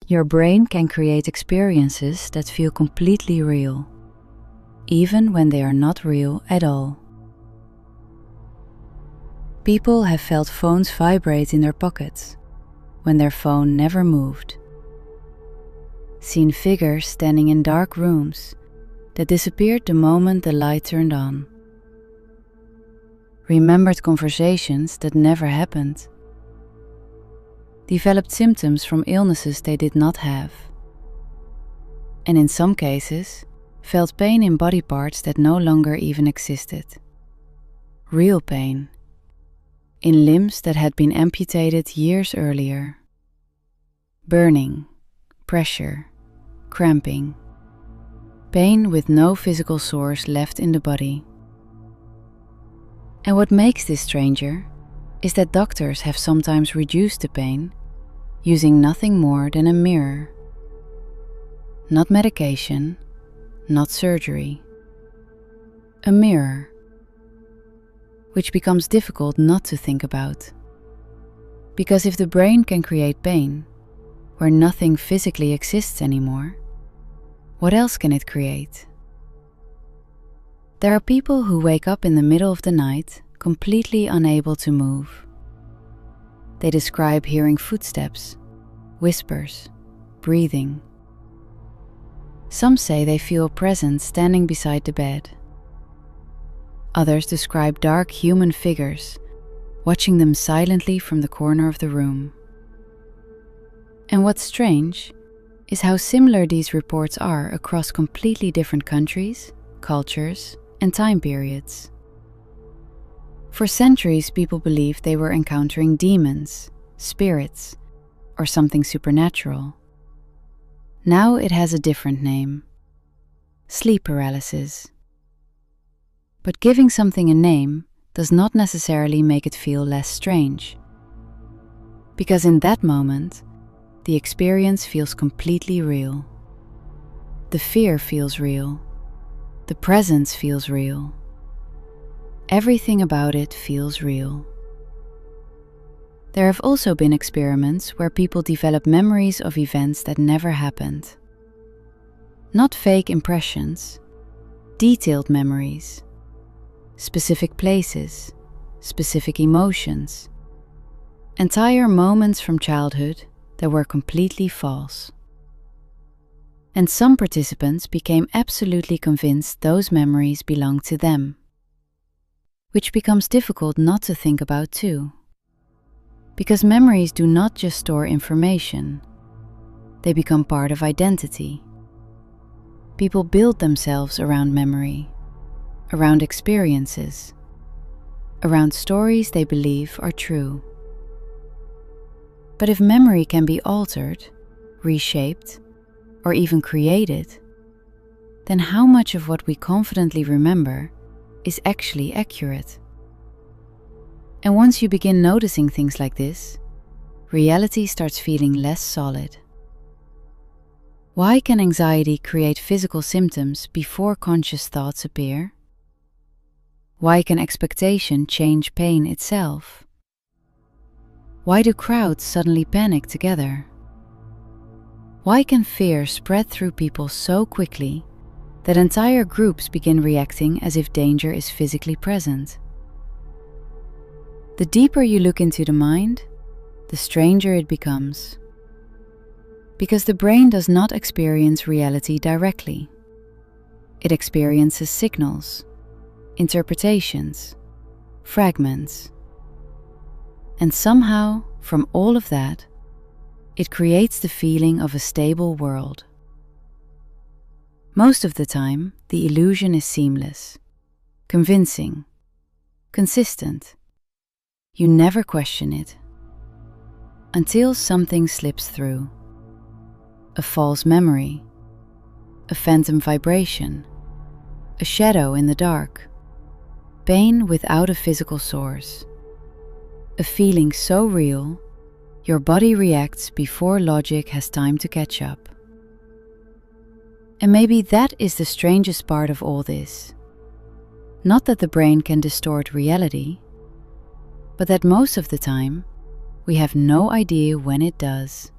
Your brain can create experiences that feel completely real, even when they are not real at all. People have felt phones vibrate in their pockets when their phone never moved. Seen figures standing in dark rooms that disappeared the moment the light turned on. Remembered conversations that never happened. Developed symptoms from illnesses they did not have. And in some cases, felt pain in body parts that no longer even existed. Real pain. In limbs that had been amputated years earlier. Burning, pressure, cramping. Pain with no physical source left in the body. And what makes this stranger is that doctors have sometimes reduced the pain using nothing more than a mirror. Not medication, not surgery. A mirror, which becomes difficult not to think about. Because if the brain can create pain, where nothing physically exists anymore, what else can it create? There are people who wake up in the middle of the night completely unable to move. They describe hearing footsteps, whispers, breathing. Some say they feel a presence standing beside the bed. Others describe dark human figures, watching them silently from the corner of the room. And what's strange is how similar these reports are across completely different countries, cultures, and time periods. For centuries, people believed they were encountering demons, spirits, or something supernatural. Now it has a different name: sleep paralysis. But giving something a name does not necessarily make it feel less strange. Because in that moment, the experience feels completely real. The fear feels real. The presence feels real. Everything about it feels real. There have also been experiments where people develop memories of events that never happened. Not fake impressions, detailed memories. Specific places, specific emotions. Entire moments from childhood that were completely false. And some participants became absolutely convinced those memories belonged to them. Which becomes difficult not to think about too. Because memories do not just store information, they become part of identity. People build themselves around memory, around experiences, around stories they believe are true. But if memory can be altered, reshaped, or even created, then how much of what we confidently remember is actually accurate? And once you begin noticing things like this, reality starts feeling less solid. Why can anxiety create physical symptoms before conscious thoughts appear? Why can expectation change pain itself? Why do crowds suddenly panic together? Why can fear spread through people so quickly that entire groups begin reacting as if danger is physically present? The deeper you look into the mind, the stranger it becomes. Because the brain does not experience reality directly. It experiences signals, interpretations, fragments. And somehow, from all of that, it creates the feeling of a stable world. Most of the time, the illusion is seamless, convincing, consistent. You never question it. Until something slips through. A false memory, a phantom vibration, a shadow in the dark, pain without a physical source. A feeling so real, your body reacts before logic has time to catch up. And maybe that is the strangest part of all this. Not that the brain can distort reality, but that most of the time, we have no idea when it does.